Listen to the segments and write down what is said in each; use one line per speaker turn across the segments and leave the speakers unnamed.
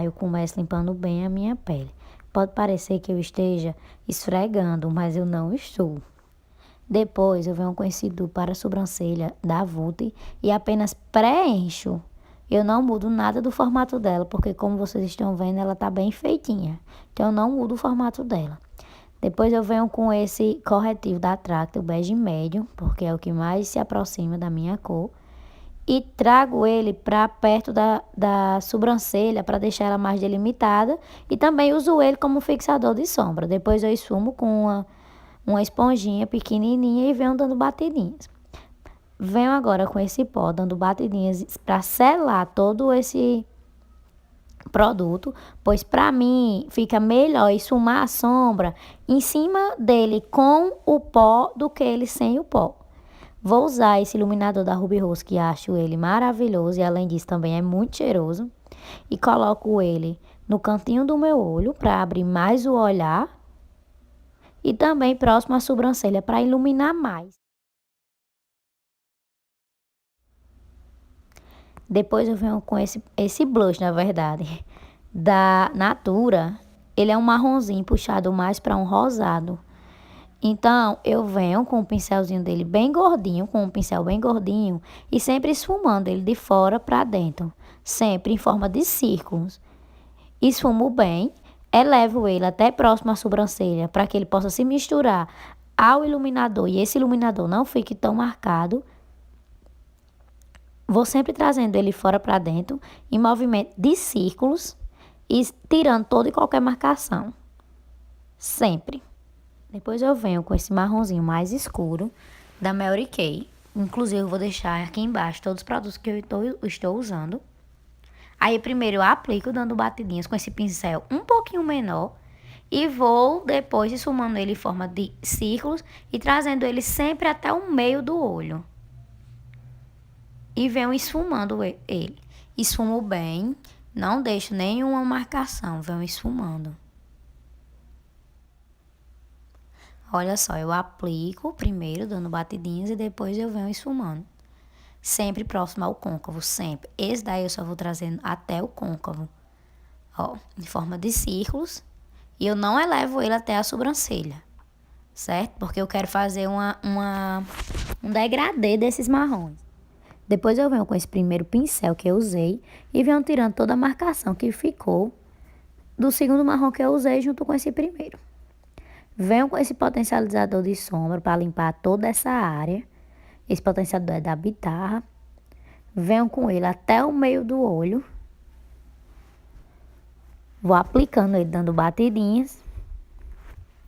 Aí eu começo limpando bem a minha pele. Pode parecer que eu esteja esfregando, mas eu não estou. Depois eu venho com esse duo para a sobrancelha da Vult e apenas preencho. Eu não mudo nada do formato dela, porque como vocês estão vendo, ela tá bem feitinha. Então eu não mudo o formato dela. Depois eu venho com esse corretivo da Tracta, o bege médio, porque é o que mais se aproxima da minha cor. E trago ele para perto da sobrancelha, para deixar ela mais delimitada. E também uso ele como fixador de sombra. Depois eu esfumo com uma esponjinha pequenininha e venho dando batidinhas. Venho agora com esse pó, dando batidinhas para selar todo esse produto, pois para mim fica melhor esfumar a sombra em cima dele com o pó do que ele sem o pó. Vou usar esse iluminador da Ruby Rose, que acho ele maravilhoso e além disso também é muito cheiroso. E coloco ele no cantinho do meu olho para abrir mais o olhar e também próximo à sobrancelha para iluminar mais. Depois eu venho com esse blush, na verdade, da Natura. Ele é um marronzinho puxado mais para um rosado. Então, eu venho com o pincelzinho dele bem gordinho, com um pincel bem gordinho, e sempre esfumando ele de fora para dentro, sempre em forma de círculos. Esfumo bem, elevo ele até próximo à sobrancelha, para que ele possa se misturar ao iluminador, e esse iluminador não fique tão marcado. Vou sempre trazendo ele fora para dentro, em movimento de círculos, e tirando toda e qualquer marcação. Sempre. Depois eu venho com esse marronzinho mais escuro da Mary Kay. Inclusive eu vou deixar aqui embaixo todos os produtos que eu estou usando. Aí primeiro eu aplico dando batidinhas com esse pincel um pouquinho menor. E vou depois esfumando ele em forma de círculos e trazendo ele sempre até o meio do olho. E venho esfumando ele. Esfumo bem, não deixo nenhuma marcação, venho esfumando. Olha só, eu aplico primeiro, dando batidinhas, e depois eu venho esfumando. Sempre próximo ao côncavo, sempre. Esse daí eu só vou trazendo até o côncavo. Ó, em forma de círculos. E eu não elevo ele até a sobrancelha, certo? Porque eu quero fazer um degradê desses marrons. Depois eu venho com esse primeiro pincel que eu usei e venho tirando toda a marcação que ficou do segundo marrom que eu usei junto com esse primeiro. Venho com esse potencializador de sombra para limpar toda essa área. Esse potencializador é da Bitarra. Venho com ele até o meio do olho. Vou aplicando ele, dando batidinhas.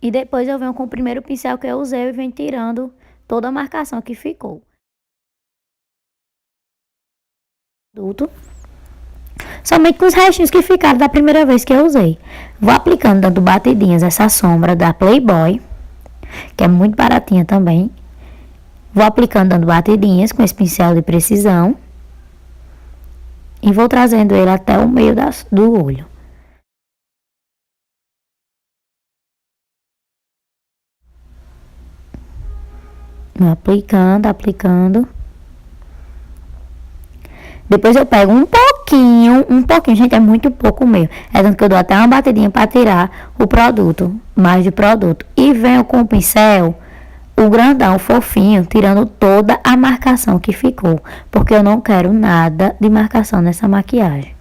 E depois eu venho com o primeiro pincel que eu usei e venho tirando toda a marcação que ficou. Somente com os restinhos que ficaram da primeira vez que eu usei. Vou aplicando, dando batidinhas, essa sombra da Playboy, que é muito baratinha também. Vou aplicando, dando batidinhas com esse pincel de precisão. E vou trazendo ele até o meio do olho. Vou aplicando, aplicando. Depois eu pego um pouquinho, gente, é muito pouco mesmo. É tanto que eu dou até uma batidinha para tirar o produto, mais de produto. E venho com o pincel, o grandão, fofinho, tirando toda a marcação que ficou. Porque eu não quero nada de marcação nessa maquiagem.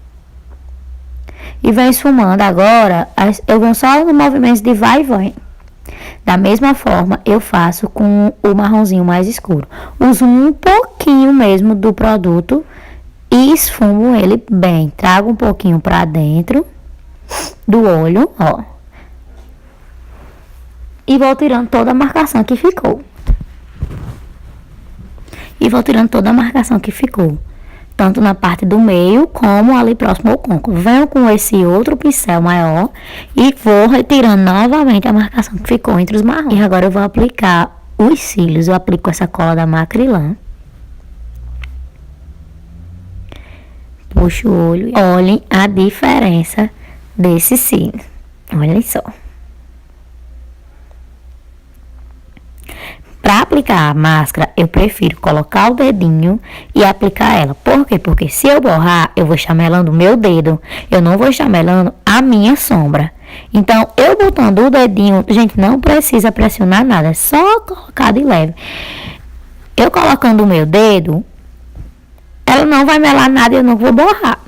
E venho esfumando agora, eu venho só no movimento de vai e vem. Da mesma forma, eu faço com o marronzinho mais escuro. Uso um pouquinho mesmo do produto e esfumo ele bem. Trago um pouquinho pra dentro do olho, ó. E vou tirando toda a marcação que ficou. Tanto na parte do meio, como ali próximo ao côncavo. Venho com esse outro pincel maior e vou retirando novamente a marcação que ficou entre os marrons. E agora eu vou aplicar os cílios. Eu aplico essa cola da Macrylan. Puxo o olho. Olhem a diferença desse cílio. Olhem só. Para aplicar a máscara, eu prefiro colocar o dedinho e aplicar ela. Por quê? Porque se eu borrar, eu vou estar melando o meu dedo. Eu não vou estar melando a minha sombra. Então, eu botando o dedinho, gente, não precisa pressionar nada. É só colocar de leve. Eu colocando o meu dedo, ela não vai melar nada e eu não vou borrar.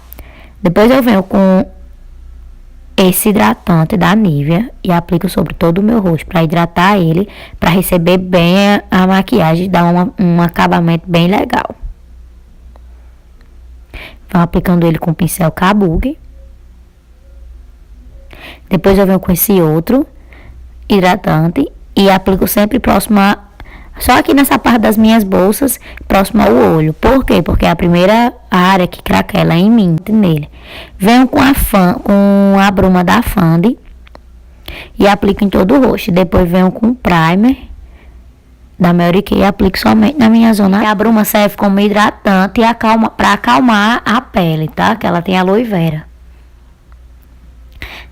Depois eu venho com esse hidratante da Nivea e aplico sobre todo o meu rosto para hidratar ele, para receber bem a maquiagem e dar um acabamento bem legal. Vou aplicando ele com o pincel Kabuki. Depois eu venho com esse outro hidratante e aplico sempre próximo só aqui nessa parte das minhas bolsas, próximo ao olho. Por quê? Porque é a primeira área que craquela em mim, nele. Venho com a bruma da Fandi e aplico em todo o rosto. Depois venho com o primer da Mary Kay e aplico somente na minha zona. A bruma serve como hidratante e para acalmar a pele, tá? Que ela tem aloe vera.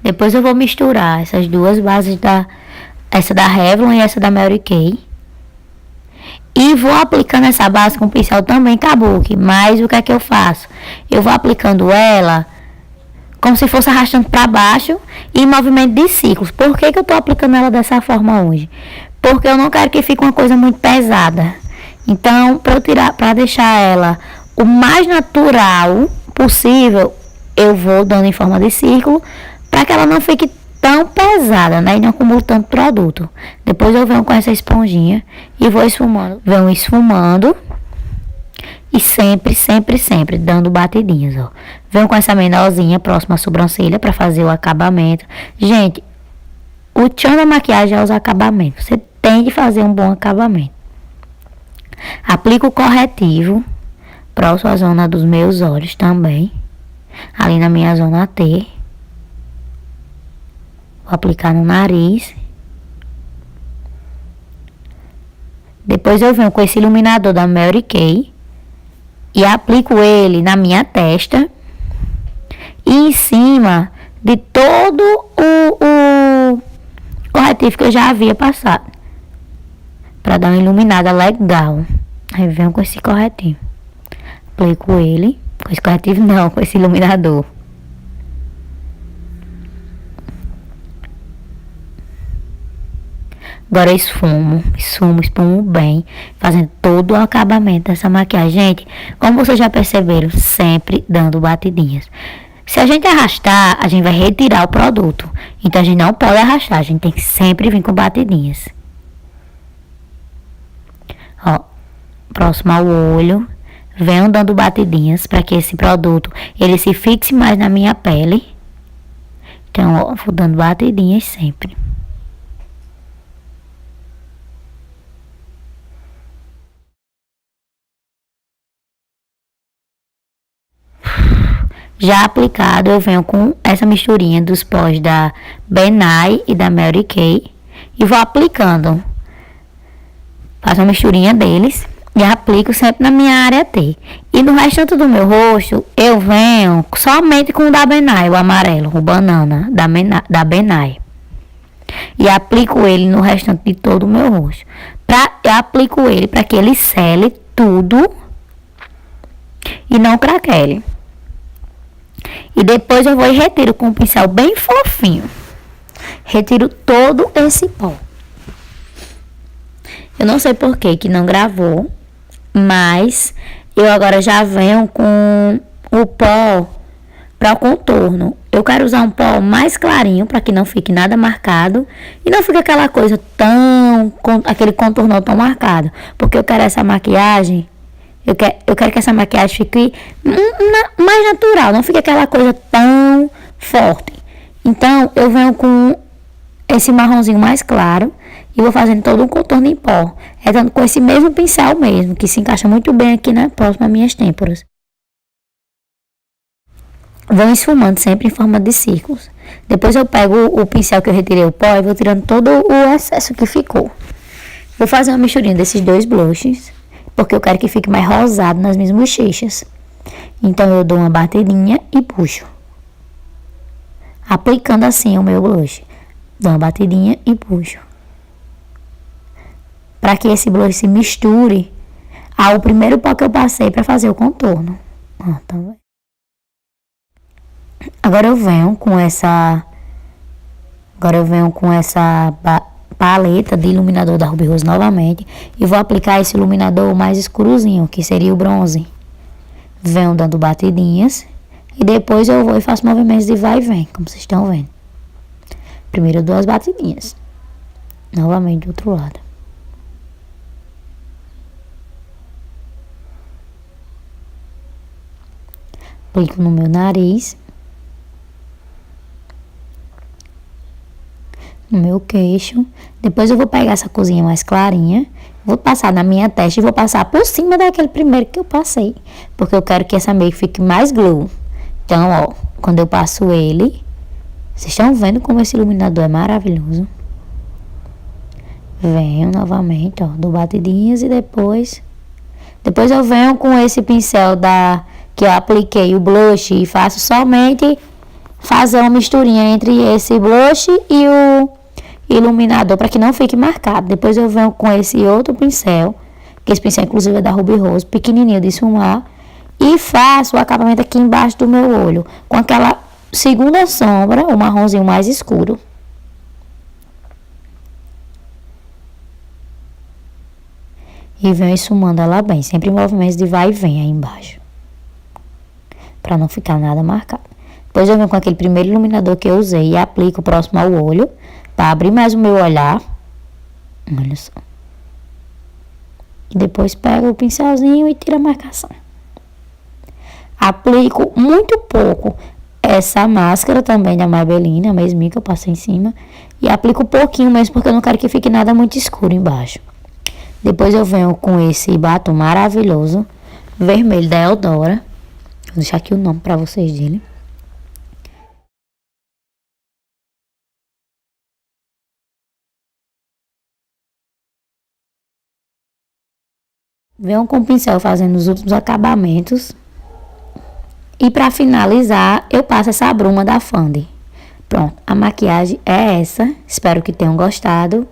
Depois eu vou misturar essas duas bases essa da Revlon e essa da Mary Kay. E vou aplicando essa base com pincel também Kabuki. Mas o que é que eu faço? Eu vou aplicando ela como se fosse arrastando para baixo e em movimento de ciclos. Por que eu tô aplicando ela dessa forma hoje? Porque eu não quero que fique uma coisa muito pesada. Então, para deixar ela o mais natural possível, eu vou dando em forma de círculo para que ela não fique tão pesada, né? E não acumule tanto produto. Depois eu venho com essa esponjinha e vou esfumando. Venho esfumando e sempre dando batidinhas, ó. Venho com essa menorzinha próxima à sobrancelha para fazer o acabamento. Gente, o tchan da maquiagem é os acabamentos. Você tem de fazer um bom acabamento. Aplico o corretivo próximo à zona dos meus olhos também. Ali na minha zona T. Vou aplicar no nariz. Depois eu venho com esse iluminador da Mary Kay e aplico ele na minha testa e em cima de todo o corretivo que eu já havia passado, para dar uma iluminada legal. Aí venho com esse corretivo, aplico ele, com esse corretivo não, com esse iluminador. Agora esfumo bem, fazendo todo o acabamento dessa maquiagem. Gente, como vocês já perceberam, sempre dando batidinhas. Se a gente arrastar, a gente vai retirar o produto. Então a gente não pode arrastar, a gente tem que sempre vir com batidinhas. Ó, próximo ao olho, venho dando batidinhas para que esse produto ele se fixe mais na minha pele. Então, ó, vou dando batidinhas sempre. Já aplicado, eu venho com essa misturinha dos pós da Benai e da Mary Kay e vou aplicando. Faço uma misturinha deles e aplico sempre na minha área T. E no restante do meu rosto, eu venho somente com o da Benai, o amarelo, o banana da Benai. E aplico ele no restante de todo o meu rosto. Eu aplico ele para que ele sele tudo e não craquele. E depois eu vou e retiro com um pincel bem fofinho. Retiro todo esse pó. Eu não sei por que não gravou, mas eu agora já venho com o pó para o contorno. Eu quero usar um pó mais clarinho para que não fique nada marcado e não fique aquela coisa aquele contorno tão marcado. Porque eu quero essa maquiagem. Eu quero que essa maquiagem fique mais natural, não fique aquela coisa tão forte. Então, eu venho com esse marronzinho mais claro e vou fazendo todo um contorno em pó. Dando com esse mesmo pincel mesmo, que se encaixa muito bem aqui próximo às minhas têmporas. Vou esfumando sempre em forma de círculos. Depois eu pego o pincel que eu retirei o pó e vou tirando todo o excesso que ficou. Vou fazer uma misturinha desses dois blushes, porque eu quero que fique mais rosado nas minhas bochechas. Então eu dou uma batidinha e puxo. Aplicando assim o meu blush. Dou uma batidinha e puxo. para que esse blush se misture ao primeiro pó que eu passei para fazer o contorno. Ó, tá vendo? Agora eu venho com essa paleta de iluminador da Ruby Rose novamente e vou aplicar esse iluminador mais escurozinho, que seria o bronze. Venho dando batidinhas e depois eu vou e faço movimentos de vai e vem, como vocês estão vendo. Primeiro 2 batidinhas. Novamente do outro lado. Aplico no meu nariz. No meu queixo. Depois eu vou pegar essa cozinha mais clarinha. Vou passar na minha testa e vou passar por cima daquele primeiro que eu passei. Porque eu quero que essa make fique mais glow. Então, ó, quando eu passo ele... Vocês estão vendo como esse iluminador é maravilhoso? Venho novamente, ó, dou batidinhas e depois eu venho com esse pincel que eu apliquei o blush e faço somente fazer uma misturinha entre esse blush e o iluminador para que não fique marcado. Depois eu venho com esse outro pincel, que esse pincel inclusive é da Ruby Rose, pequenininho de esfumar, e faço o acabamento aqui embaixo do meu olho com aquela segunda sombra, o marronzinho mais escuro. E venho esfumando ela bem, sempre em movimentos de vai e vem aí embaixo. Pra não ficar nada marcado. Depois eu venho com aquele primeiro iluminador que eu usei e aplico próximo ao olho, pra abrir mais o meu olhar. Olha só. E depois pego o pincelzinho e tiro a marcação. Aplico muito pouco essa máscara também da Maybelline, a mesminha que eu passei em cima. E aplico um pouquinho mesmo, porque eu não quero que fique nada muito escuro embaixo. Depois eu venho com esse batom maravilhoso, vermelho da Eldora. Vou deixar aqui o nome pra vocês dele. Venho com o pincel fazendo os últimos acabamentos. E pra finalizar, eu passo essa bruma da Fenty. Pronto, a maquiagem é essa. Espero que tenham gostado.